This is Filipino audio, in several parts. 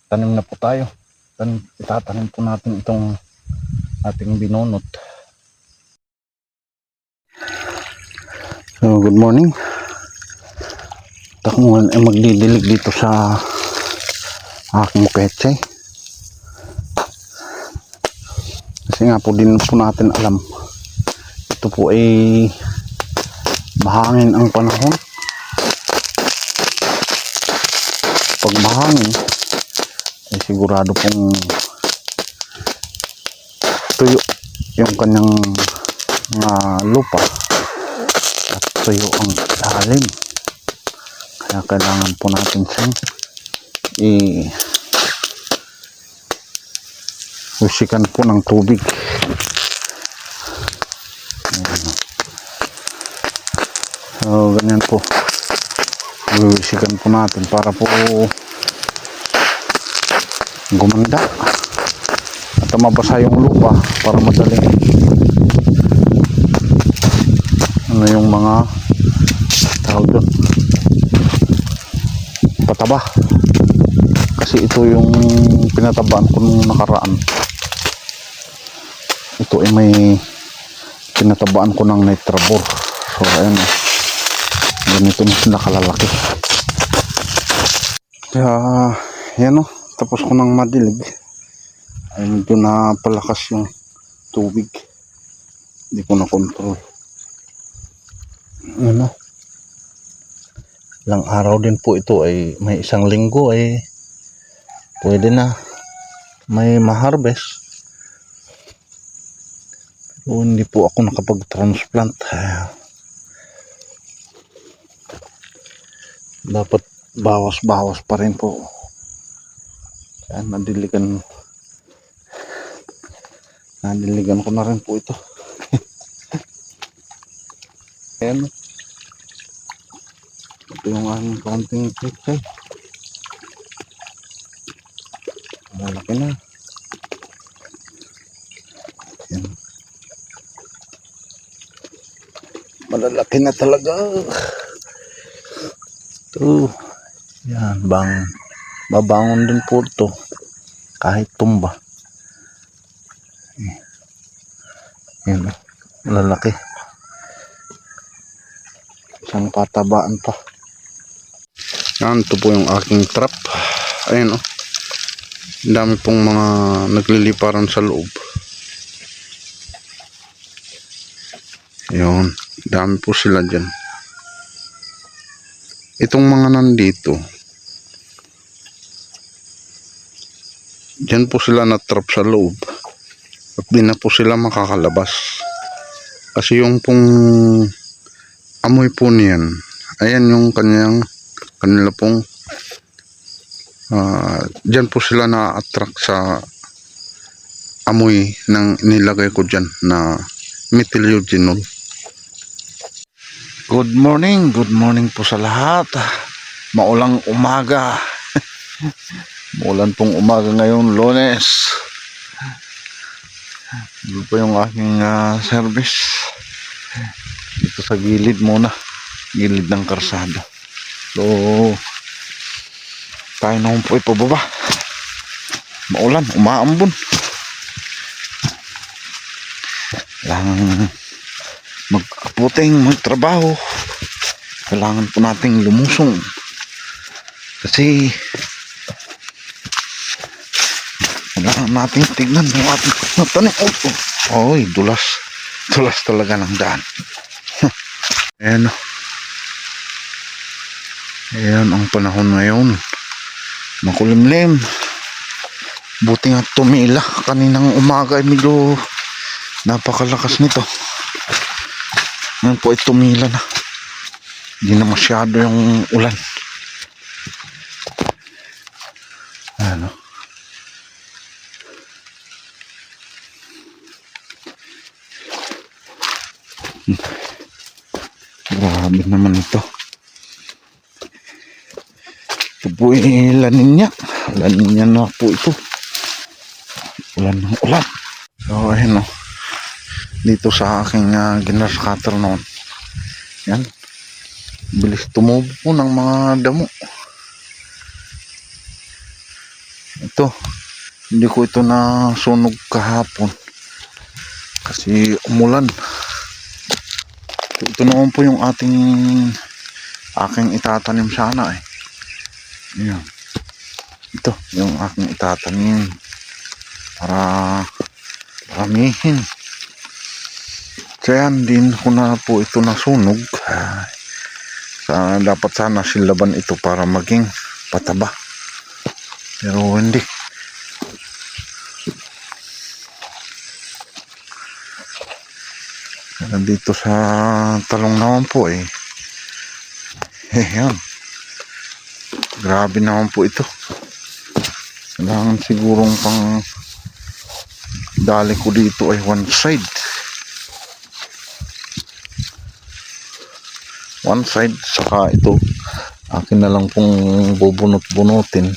tanim na po tayo. Itatanim po natin itong ating binunot. So good morning. Ako ngayon ay magdidilig dito sa aking pechay. Kasi nga po din po natin alam, ito po ay mahangin ang panahon. Pag mahangin ay sigurado pong tuyo yung kanyang lupa at tuyo ang ilalim. Kaya kailangan po natin siyang i-wisikan po ng tubig. So ganyan po, iwisikan po natin para po gumanda at mabasa yung lupa para madaling yung mga tawag doon, pataba. Kasi ito yung pinatabaan ko nung nakaraan. Ito ay may pinatabaan ko ng nitrabor. So ayan, ganito na sila kalalaki. Kaya yan, tapos ko nang madilig ay medyo na palakas yung tubig, hindi ko na control. Ilang araw din po ito, ay may isang linggo ay pwede na may ma-harvest. Pero hindi po ako nakapag-transplant. Dapat bawas-bawas pa rin po. Kaya nadiligan ko na rin po ito. Ayan, ito yung aking kaunting pechay. Malaki na. Ayan. Malalaki na talaga. Ito. Yan, babangon din po ito kahit tumba. Yan, malalaki. Isang patabaan pa. Yan, ito po yung aking trap. Ayan, ang dami pong mga nagliliparan sa loob. Yun, dami po sila dyan. Itong mga nandito, dyan po sila na-trap sa loob at di na po sila makakalabas. Kasi yung pong amoy po niyan, ayan yung kanila pong dyan po sila na-attract sa amoy ng nilagay ko dyan na methyl-eugenol. Good morning po sa lahat. Maulang umaga. Maulan pong umaga ngayon, Lunes. Ito po yung aking service. Dito sa gilid muna, gilid ng karsada. So tayo naman po ipababa. Maulan, umaambon. Kailangan mag-aputing, magtrabaho. Kailangan po nating lumusong kasi kailangan nating tignan yung ating tanim. Oy, dulas talaga ng daan. Ayan ang panahon ngayon, makulimlim. Buti nga tumila kaninang umaga ay medyo napakalakas nito. Ngayon po ay tumila na, hindi na masyado yung ulan. Grabe naman ito. Ito po ay La Nina na po ito. Ulan ng ulan. So ayun, dito sa aking ginner cutter noon, yan, bilis tumubo po ng mga damo. Ito, hindi ko ito na sunog kahapon kasi umulan. Ito naman po yung aking itatanim sana eh. Ayan. Ito yung aking itatanim para ramihin. Kaya din ko na po ito nasunog. Dapat sana silaban ito para maging pataba. Pero hindi. Dito sa talong naman po eh. Yan. Grabe naman po ito. Kailangan sigurong pang dali ko dito ay one side. One side, saka ito akin na lang pong bubunot-bunutin.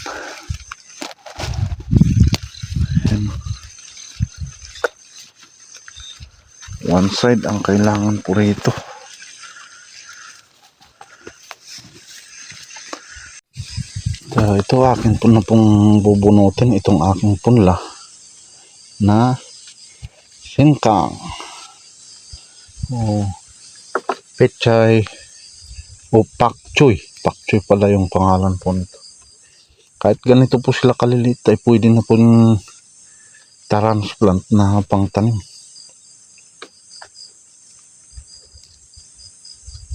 One side ang kailangan po rito. Ito akin po na pong bubunutin itong aking punla na singkang o pechay o pakchoy. Pakchoy pala yung pangalan po nito. Kahit ganito po sila kaliliit ay pwede na po yung transplant na pangtanim.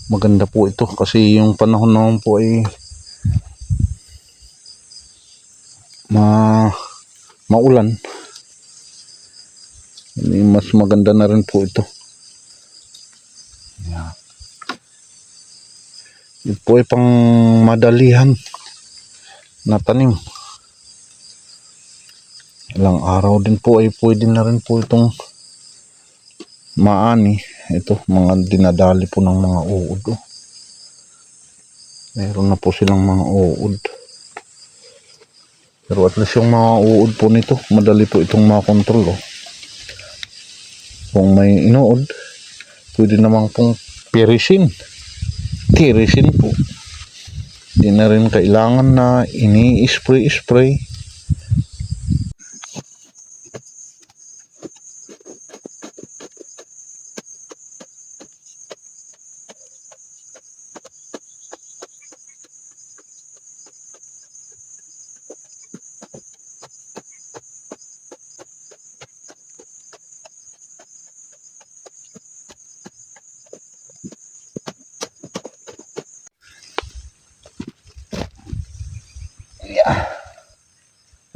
Maganda po ito kasi yung panahon naman po ay maulan. Mas maganda na rin po ito. Yan. Ito po ay pang madalihan na tanim. Ilang araw din po ay pwede na rin po itong maani. Ito, mga dinadali po ng mga uod. Meron na po silang mga uod. Pero at least yung mga uod po nito, madali po itong makontrol. Kung may inuod, pwede naman pong tirisin po. Hindi na rin kailangan na ini-spray.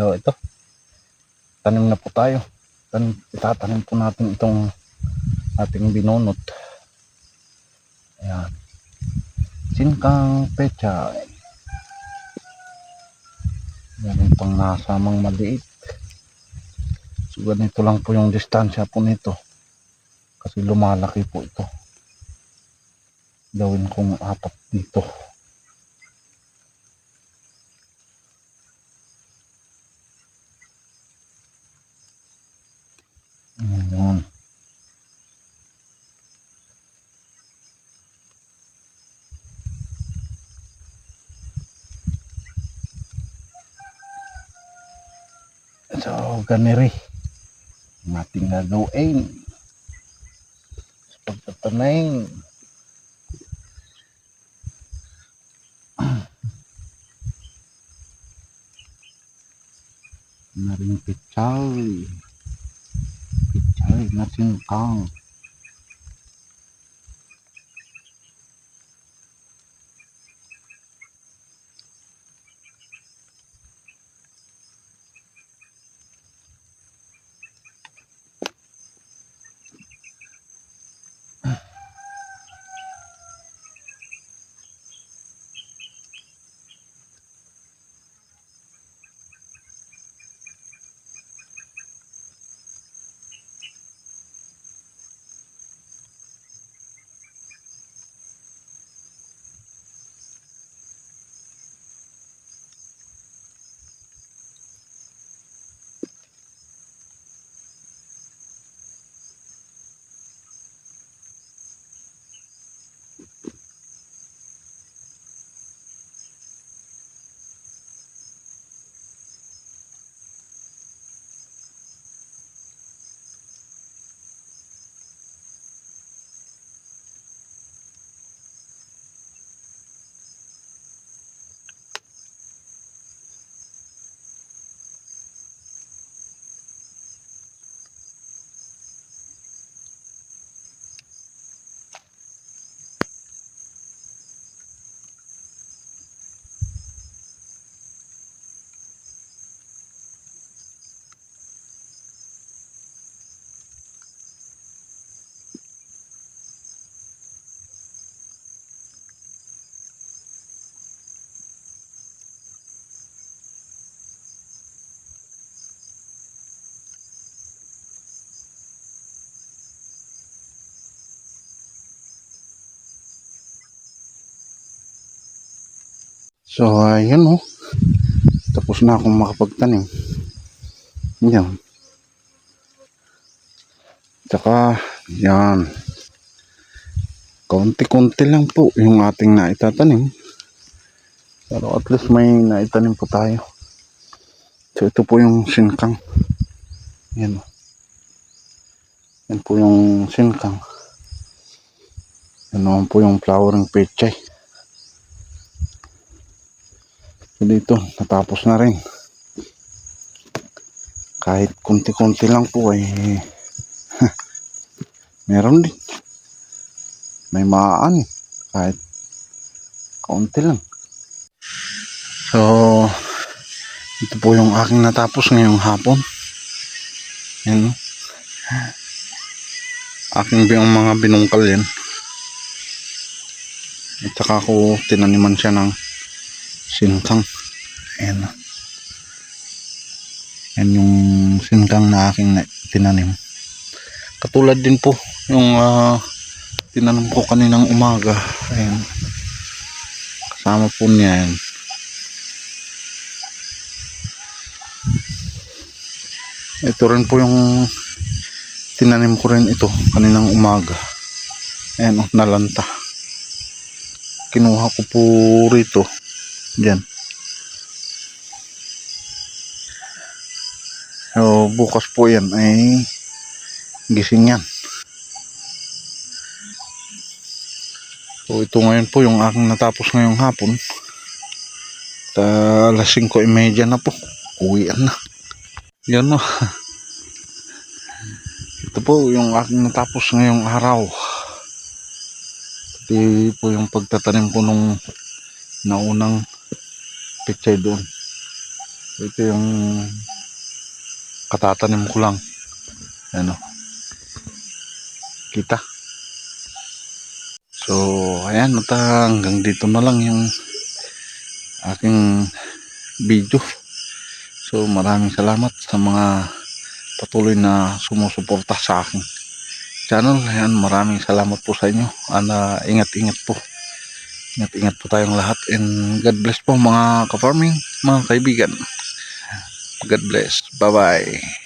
So ito, tanim na po tayo. Itatanim po natin itong ating binunot. Ayan. Singkang pechay. Yan itong nasamang maliit. So ganito lang po yung distansya po nito. Kasi lumalaki po ito. Gawin kong 4 dito. Ayan. So ganiri ang ating gagawin sa pagtatanim. Na rin pechay na singkang. So ayun oh. Tapos na akong makapagtanim. Yan. Tsaka yan. Konti-konti lang po yung ating naitatanim. Pero at least may naitanim po tayo. So ito po yung sinkang. Yan. Yan po yung sinkang. Yan naman po yung flowering pechay. So dito, natapos na rin. Kahit konti-konti lang po ay meron din. May maaan kahit konti lang. So ito po yung aking natapos ngayong hapon. Yan. Aking mga binungkal yan. At saka ako tinaniman siya ng sinkang. Ayan. Yan yung sinkang na aking tinanim. Katulad din po yung tinanim ko kaninang umaga. Ayan. Kasama po niya yan. Ito rin po yung tinanim ko rin ito kaninang umaga. Ayan, nalanta. Kinuha ko po rito. Diyan. So, bukas po yan ay gising yan. So, ito ngayon po yung aking natapos ngayong hapon. Alas 5:30 na po. Uwian na. Yan o. Ito po yung aking natapos ngayong araw. Ito po yung pagtatanim ko nung naunang pechay doon. Ito yung katatanim ko lang. Ano? Kita. So, ayan. Hanggang dito na lang yung aking video. So, maraming salamat sa mga patuloy na sumusuporta sa aking channel. Ayan, maraming salamat po sa inyo. Ingat-ingat po. Ingat-ingat po tayong lahat. And God bless po mga ka-farming, mga kaibigan. God bless. Bye-bye.